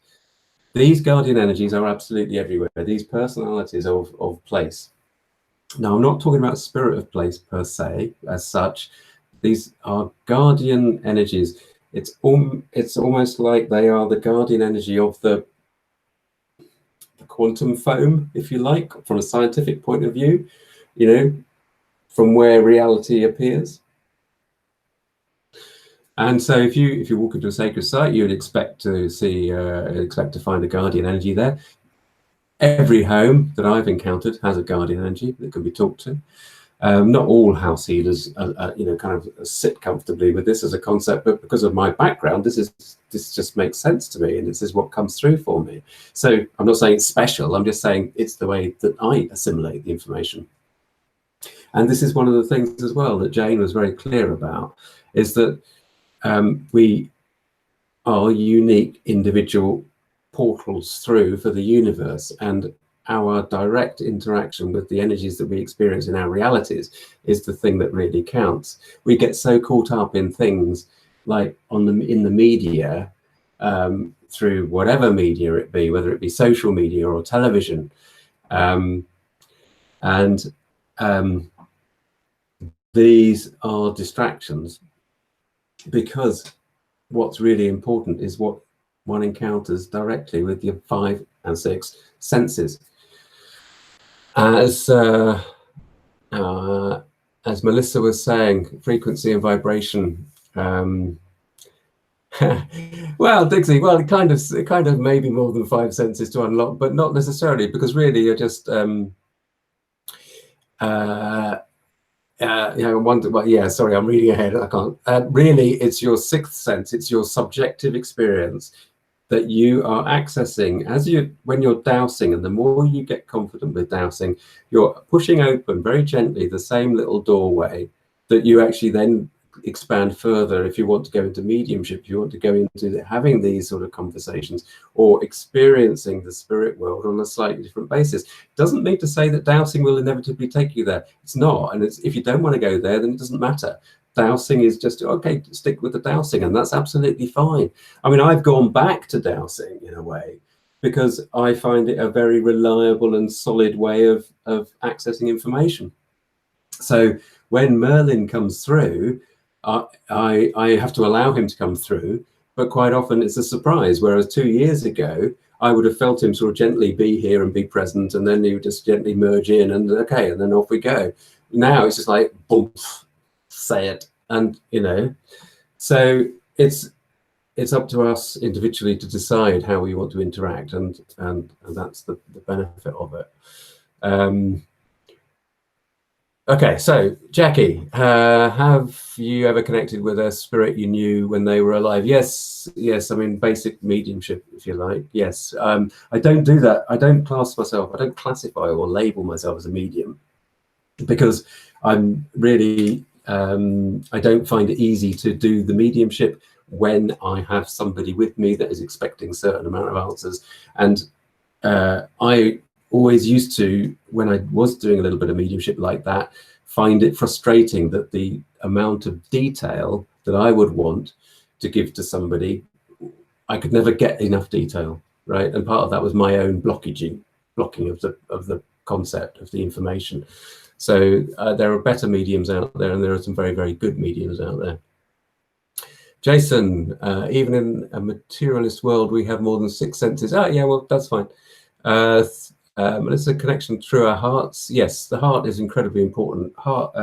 these guardian energies are absolutely everywhere. These personalities of place. Now, I'm not talking about spirit of place per se, as such. These are guardian energies. It's almost like they are the guardian energy of the quantum foam, if you like, from a scientific point of view, you know, from where reality appears. And so if you walk into a sacred site, you'd expect to find a guardian energy there. Every home that I've encountered has a guardian energy that can be talked to. Not all house healers, you know, kind of sit comfortably with this as a concept, but because of my background, this just makes sense to me, and this is what comes through for me. So I'm not saying it's special. I'm just saying it's the way that I assimilate the information. And this is one of the things as well that Jane was very clear about, is that we are unique individual portals through for the universe, and our direct interaction with the energies that we experience in our realities is the thing that really counts. We get so caught up in things like in the media, through whatever media it be, whether it be social media or television, these are distractions, because what's really important is what one encounters directly with your 5 and 6 senses. As Melissa was saying, frequency and vibration. Well, Dixie, well, it kind of maybe more than 5 senses to unlock, but not necessarily, because really you're just well, yeah, sorry, I'm reading ahead. I can't. Really, it's your 6th sense. It's your subjective experience that you are accessing when you're dowsing. And the more you get confident with dowsing, you're pushing open very gently the same little doorway that you actually then expand further if you want to go into mediumship, if you want to go into having these sort of conversations or experiencing the spirit world on a slightly different basis. Doesn't mean to say that dowsing will inevitably take you there. It's not. And if you don't want to go there, then it doesn't matter. Dowsing is just, okay, stick with the dowsing, and that's absolutely fine. I mean, I've gone back to dowsing in a way because I find it a very reliable and solid way of accessing information. So when Merlin comes through, I have to allow him to come through, but quite often it's a surprise. Whereas 2 years ago, I would have felt him sort of gently be here and be present, and then he would just gently merge in, and okay, and then off we go. Now it's just like, boom, say it. And, you know, so it's up to us individually to decide how we want to interact, and that's the benefit of it. Okay, so Jackie, have you ever connected with a spirit you knew when they were alive? Yes. I mean, basic mediumship, if you like. Yes. I don't do that. I don't classify or label myself as a medium, because I'm really, I don't find it easy to do the mediumship when I have somebody with me that is expecting a certain amount of answers. And I always used to, when I was doing a little bit of mediumship like that, find it frustrating that the amount of detail that I would want to give to somebody, I could never get enough detail, right? And part of that was my own blocking of the concept of the information. So there are better mediums out there, and there are some very, very good mediums out there. Jason, even in a materialist world, we have more than 6 senses. Ah, yeah, well, that's fine. It's a connection through our hearts. Yes, the heart is incredibly important. Heart.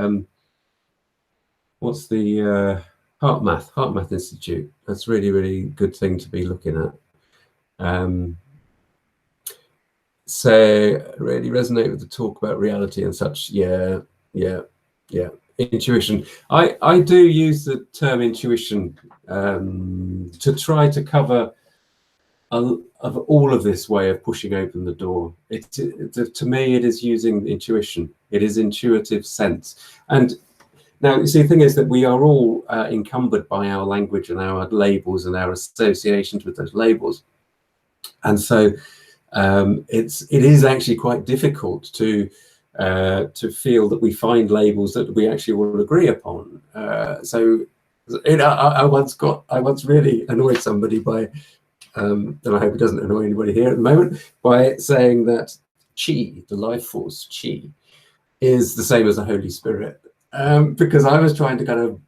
What's the Heart Math Institute? That's really, really good thing to be looking at. So really resonate with the talk about reality and such. Yeah. Intuition. I do use the term intuition to try to cover of all of this way of pushing open the door. To me, it is using intuition. It is intuitive sense. And now, you see, the thing is that we are all encumbered by our language and our labels and our associations with those labels. And so it is actually quite difficult to feel that we find labels that we actually will agree upon. So, you know, I once really annoyed somebody by, and I hope it doesn't annoy anybody here at the moment, by saying that chi, the life force chi, is the same as the Holy Spirit, because I was trying to kind of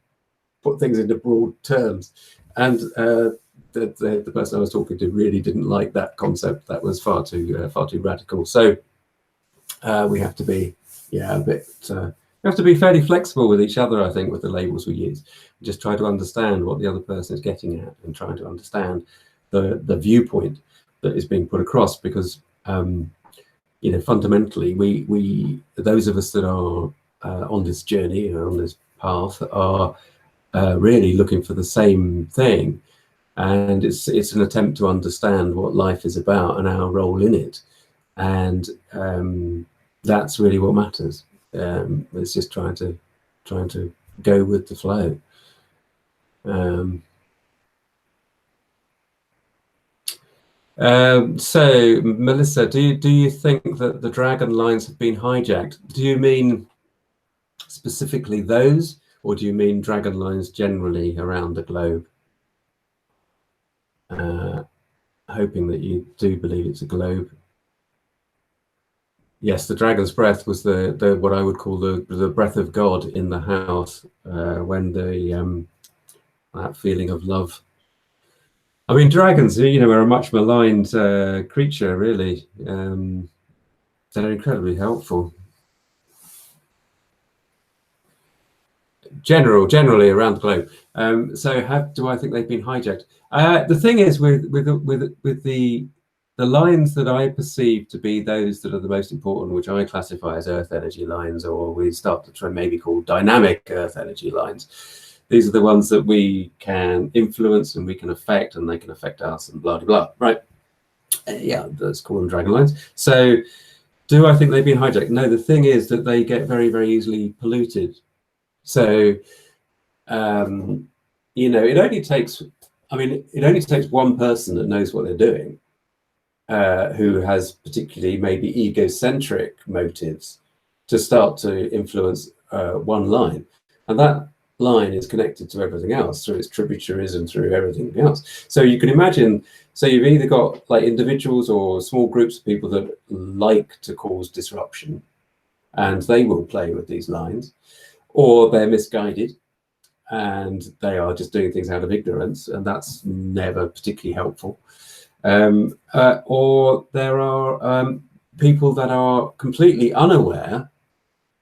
put things into broad terms, and the person I was talking to really didn't like that concept. That was far too radical. So we have to be, a bit. We have to be fairly flexible with each other, I think, with the labels we use. Just try to understand what the other person is getting at, and trying to understand the viewpoint that is being put across. Because you know, fundamentally, we those of us that are on this journey or on this path are really looking for the same thing. And it's an attempt to understand what life is about and our role in it, and that's really what matters. It's just trying to go with the flow. So, Melissa, do you think that the dragon lines have been hijacked? Do you mean specifically those, or do you mean dragon lines generally around the globe? Hoping that you do believe it's a globe. Yes, the dragon's breath was the what I would call the breath of God in the house, when that feeling of love. I mean, dragons, you know, are a much maligned creature, really. They're incredibly helpful. Generally around the globe. So do I think they've been hijacked? The thing is with the lines that I perceive to be those that are the most important, which I classify as earth energy lines, or we start to try maybe call dynamic earth energy lines. These are the ones that we can influence and we can affect, and they can affect us, and blah, blah, blah, right? Yeah, let's call them dragon lines. So do I think they've been hijacked? No, the thing is that they get very, very easily polluted. So, you know, it only takes one person that knows what they're doing, who has particularly maybe egocentric motives, to start to influence one line. And that line is connected to everything else through its tributaries and through everything else. So you can imagine, so you've either got like individuals or small groups of people that like to cause disruption, and they will play with these lines, or they're misguided and they are just doing things out of ignorance, and that's never particularly helpful. Or there are people that are completely unaware,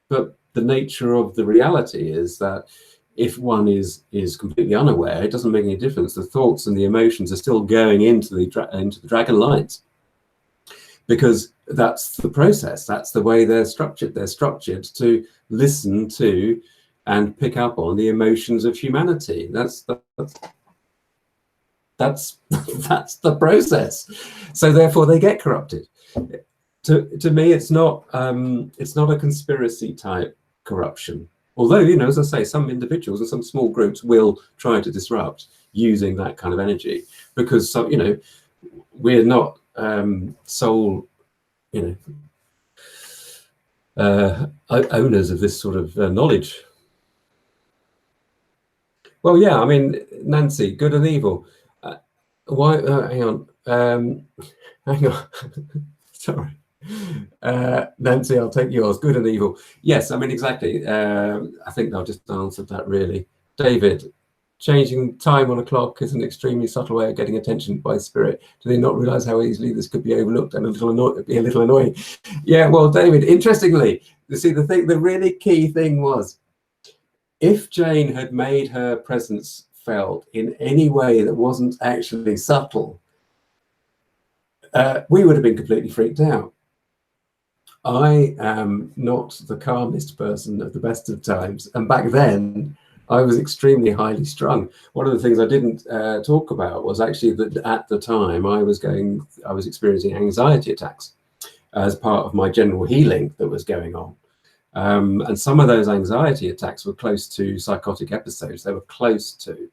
but the nature of the reality is that if one is completely unaware, it doesn't make any difference. The thoughts and the emotions are still going into the dragon lines, because that's the process. That's the way they're structured. They're structured to listen to and pick up on the emotions of humanity. That's the process. So therefore, they get corrupted. To me, it's not a conspiracy type corruption. Although, you know, as I say, some individuals and some small groups will try to disrupt using that kind of energy, because, you know, we're not sole, you know, owners of this sort of knowledge. Well, yeah, I mean, Nancy, good and evil. Why? Hang on. Hang on. Sorry. Nancy, I'll take yours. Good and evil. Yes, I mean, exactly. I think I've just answered that, really. David, changing time on a clock is an extremely subtle way of getting attention by spirit. Do they not realize how easily this could be overlooked and be a little annoying? Yeah, well, David, interestingly, you see, the really key thing was, if Jane had made her presence felt in any way that wasn't actually subtle, we would have been completely freaked out. I am not the calmest person at the best of times, and back then I was extremely highly strung. One of the things I didn't talk about was actually that at the time I was experiencing anxiety attacks as part of my general healing that was going on. And some of those anxiety attacks were close to psychotic episodes. They were close to.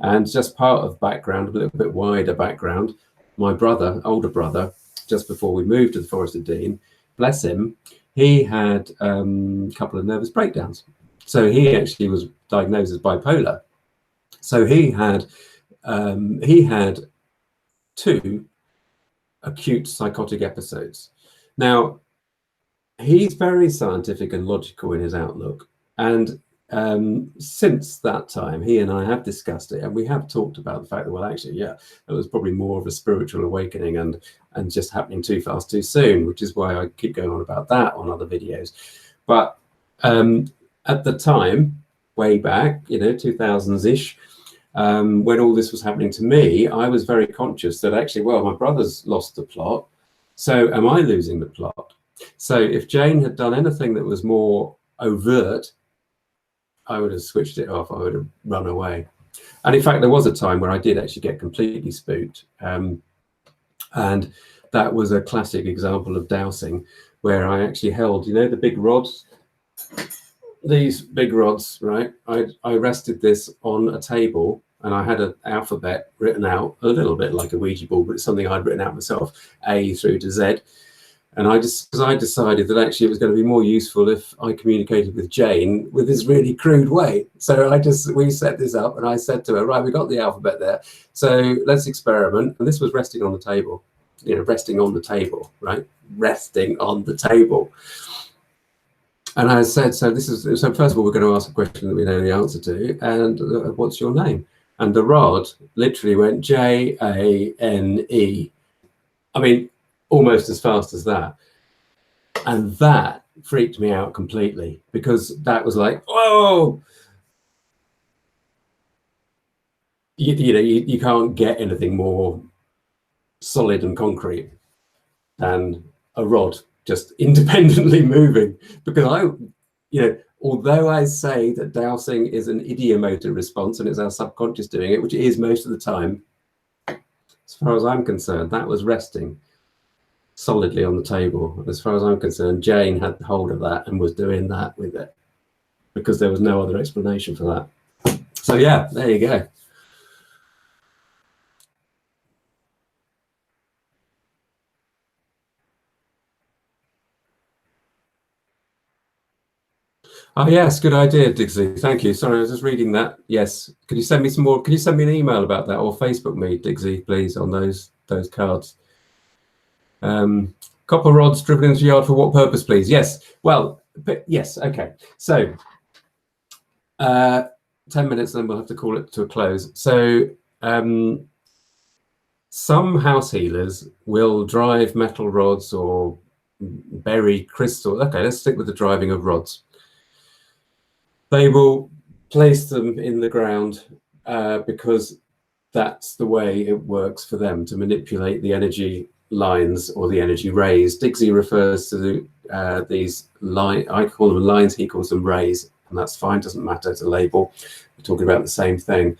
And just part of background, a little bit wider background, my brother, older brother, just before we moved to the Forest of Dean, bless him, he had a couple of nervous breakdowns. So he actually was diagnosed as bipolar. So he had 2 acute psychotic episodes. Now, he's very scientific and logical in his outlook. And since that time, he and I have discussed it, and we have talked about the fact that, well, actually, yeah, it was probably more of a spiritual awakening and just happening too fast, too soon, which is why I keep going on about that on other videos. But at the time, way back, 2000s-ish, when all this was happening to me, I was very conscious that actually, well, my brother's lost the plot, so am I losing the plot? So if Jane had done anything that was more overt, I would have switched it off. I would have run away. And in fact, there was a time where I did actually get completely spooked. And that was a classic example of dowsing, where I actually held, the big rods, these big rods, right? I rested this on a table, and I had an alphabet written out, a little bit like a Ouija board, but it's something I'd written out myself, A through to Z. And I decided that actually it was going to be more useful if I communicated with Jane with this really crude way. So we set this up, and I said to her, right, we got the alphabet there, so let's experiment. And this was resting on the table, resting on the table, right? Resting on the table. And I said, so first of all, we're going to ask a question that we know the answer to, and what's your name? And the rod literally went Jane. I mean, almost as fast as that. And that freaked me out completely, because that was like, whoa, you can't get anything more solid and concrete than a rod just independently moving. Because although I say that dowsing is an idiomotor response and it's our subconscious doing it, which it is most of the time, as far as I'm concerned, that was resting solidly on the table. As far as I'm concerned, Jane had hold of that and was doing that with it, because there was no other explanation for that. So yeah, there you go. Oh yes, good idea, Dixie. Thank you. Sorry, I was just reading that. Yes, could you send me some more? Could you send me an email about that, or Facebook me, Dixie, please, on those cards? Copper rods driven into the yard for what purpose, please? Yes. Well, yes. Okay. So 10 minutes, then we'll have to call it to a close. So some house healers will drive metal rods or bury crystal. Okay, let's stick with the driving of rods. They will place them in the ground because that's the way it works for them to manipulate the energy lines or the energy rays. Dixie refers to these lines, I call them lines, he calls them rays, and that's fine, doesn't matter, it's a label. We're talking about the same thing.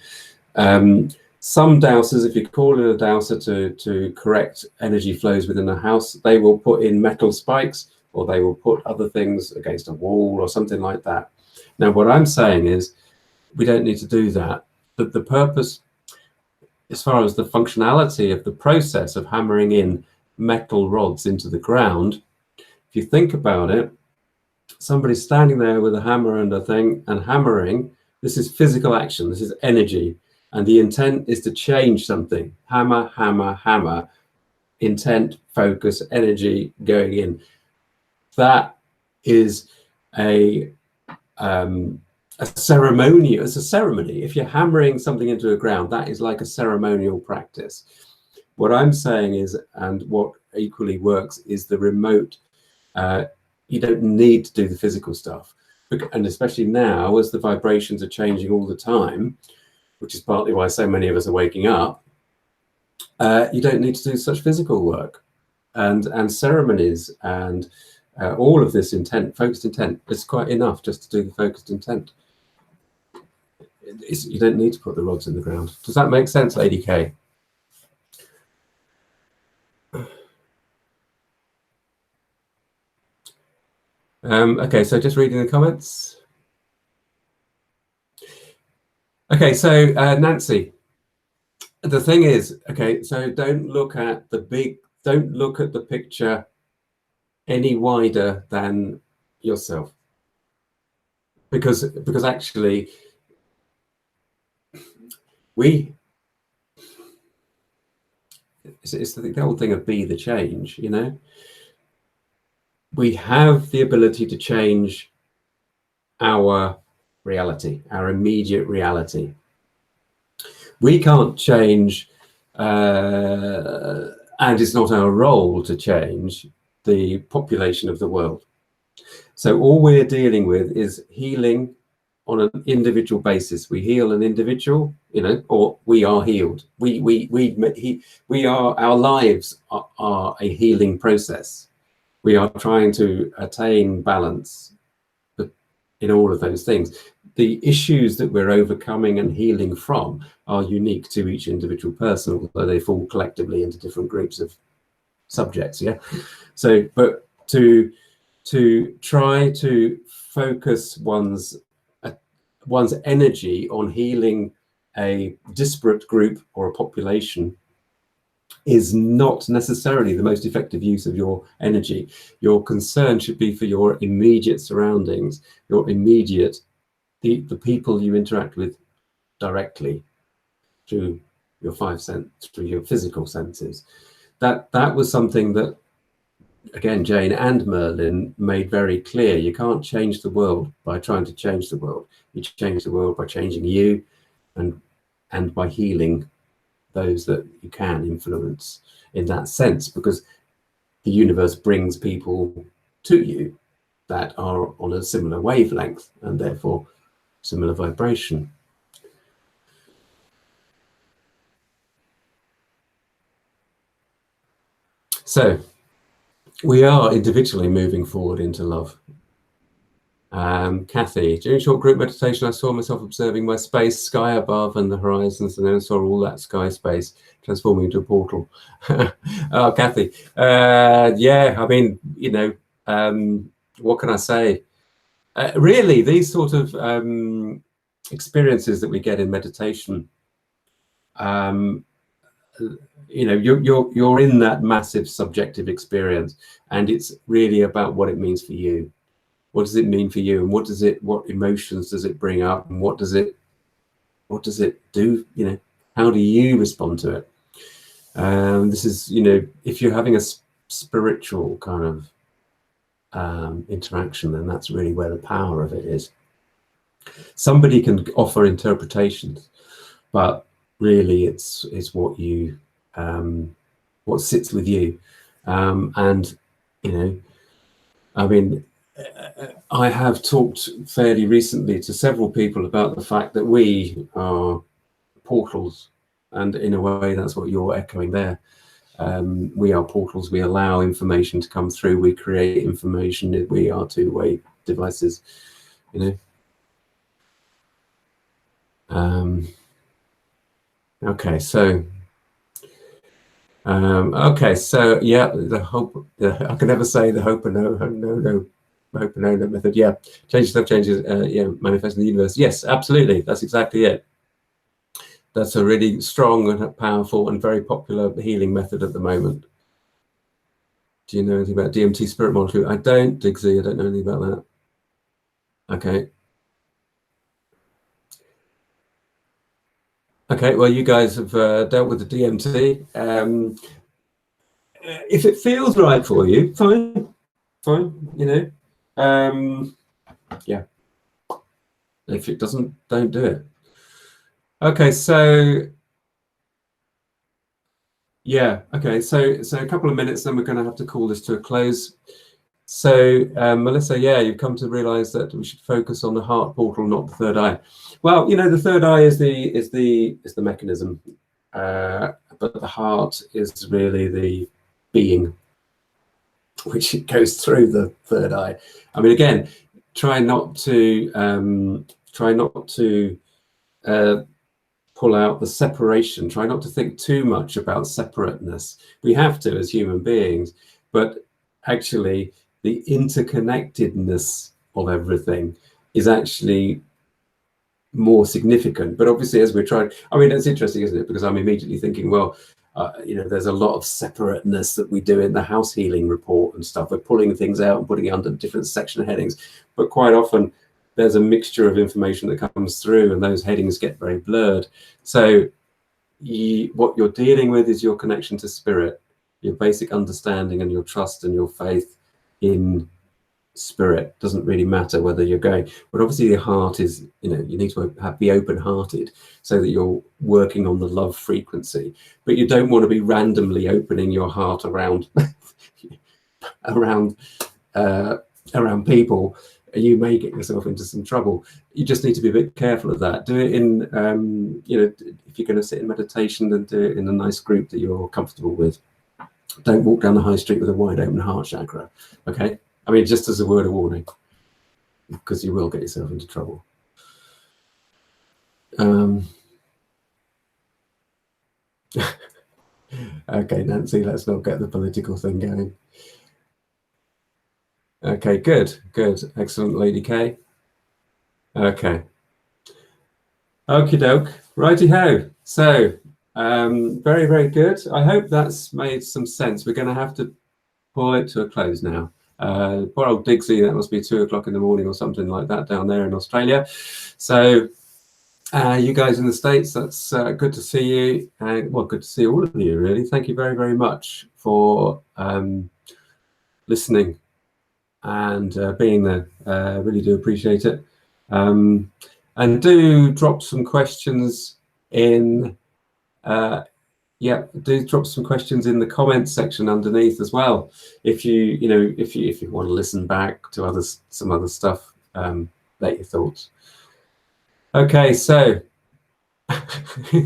Some dowsers, if you call it a dowser to correct energy flows within a house, they will put in metal spikes, or they will put other things against a wall or something like that. Now, what I'm saying is we don't need to do that. But the purpose, as far as the functionality of the process of hammering in metal rods into the ground, if you think about it, somebody's standing there with a hammer and a thing and hammering. This is physical action, this is energy, and the intent is to change something. Hammer, hammer, hammer, intent, focus, energy going in. That is a a ceremony. It's a ceremony. If you're hammering something into the ground, that is like a ceremonial practice. What I'm saying is, and what equally works, is the remote. You don't need to do the physical stuff, and especially now, as the vibrations are changing all the time, which is partly why so many of us are waking up. You don't need to do such physical work, and ceremonies, and all of this intent, focused intent. It's quite enough just to do the focused intent. You don't need to put the rods in the ground. Does that make sense, Lady K? Okay, so just reading the comments. Okay, so Nancy, the thing is, okay, so don't look at the picture any wider than yourself, because actually it's the whole thing of be the change, you know. We have the ability to change our reality, our immediate reality. We can't change, and it's not our role to change the population of the world. So all we're dealing with is healing on an individual basis. We heal an individual, you know, or we are healed. Our lives are a healing process. We are trying to attain balance in all of those things. The issues that we're overcoming and healing from are unique to each individual person, although they fall collectively into different groups of subjects. Yeah. So, but to try to focus one's energy on healing a disparate group or a population is not necessarily the most effective use of your energy. Your concern should be for your immediate surroundings, your immediate, the people you interact with directly through your through your physical senses. That was something that, again, Jane and Merlin made very clear. You can't change the world by trying to change the world. You change the world by changing you, and by healing those that you can influence in that sense, because the universe brings people to you that are on a similar wavelength and therefore similar vibration. So we are individually moving forward into love. Kathy, during short group meditation, I saw myself observing my space, sky above and the horizons, and then I saw all that sky space transforming into a portal. Oh, Kathy, yeah, I mean, you know, what can I say? Really, these sort of experiences that we get in meditation, you know, you're in that massive subjective experience, and it's really about what it means for you. What does it mean for you, and what emotions does it bring up, and what does it do? You know, how do you respond to it? This is, you know, if you're having a spiritual kind of interaction, then that's really where the power of it is. Somebody can offer interpretations, but really it's what you what sits with you, and you know, I mean, I have talked fairly recently to several people about the fact that we are portals, and in a way that's what you're echoing there. We are portals. We allow information to come through. We create information. We are two-way devices, you know. Okay, so yeah, the hope. I can never say the hope and no method. Yeah, change stuff changes. Yeah, manifest in the universe. Yes, absolutely. That's exactly it. That's a really strong and powerful and very popular healing method at the moment. Do you know anything about DMT spirit molecule? I don't, Digsy. I don't know anything about that. Okay. Okay, well, you guys have dealt with the DMT. If it feels right for you, fine, you know. Yeah. If it doesn't, don't do it. Okay, so yeah, okay, so a couple of minutes, then we're going to have to call this to a close. So Melissa, yeah, you've come to realize that we should focus on the heart portal, not the third eye. Well, you know, the third eye is the mechanism, but the heart is really the being, which it goes through the third eye. I mean, again, try not to pull out the separation. Try not to think too much about separateness. We have to as human beings, but actually the interconnectedness of everything is actually more significant. But obviously, as we're trying, I mean, it's interesting, isn't it? Because I'm immediately thinking, well, you know, there's a lot of separateness that we do in the house healing report and stuff. We're pulling things out and putting it under different section headings, but quite often there's a mixture of information that comes through and those headings get very blurred. So what you're dealing with is your connection to spirit, your basic understanding and your trust and your faith in spirit. Doesn't really matter whether you're going, but obviously your heart is, you know, you need to be open-hearted so that you're working on the love frequency, but you don't want to be randomly opening your heart around around people. You may get yourself into some trouble. You just need to be a bit careful of that. Do it in you know, if you're going to sit in meditation, then do it in a nice group that you're comfortable with. Don't walk down the high street with a wide open heart chakra. Okay, I mean, just as a word of warning, because you will get yourself into trouble. Okay, Nancy, let's not get the political thing going. Okay, good, excellent, Lady K. Okay, okie doke, righty ho. So very, very good. I hope that's made some sense. We're going to have to pull it to a close now. Poor old Digsy, that must be 2 o'clock in the morning or something like that down there in Australia. So you guys in the States, that's good to see you. Well, good to see all of you, really. Thank you very, very much for listening and being there. Really do appreciate it. And do drop some questions in. Yeah, do drop some questions in the comments section underneath as well. If you know, if you want to listen back to some other stuff, let your thoughts. Okay, so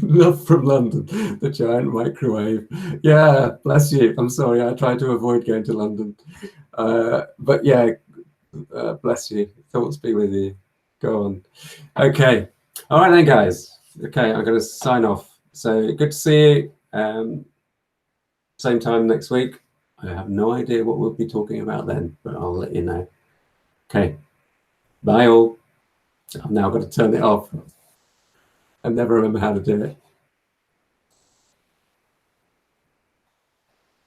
love from London, the giant microwave. Yeah, bless you. I'm sorry, I try to avoid going to London, but yeah, bless you. Thoughts be with you. Go on. Okay, all right then, guys. Okay, I'm going to sign off. So good to see you. Same time next week. I have no idea what we'll be talking about then, but I'll let you know. Okay, bye all. I've now got to turn it off. I never remember how to do it.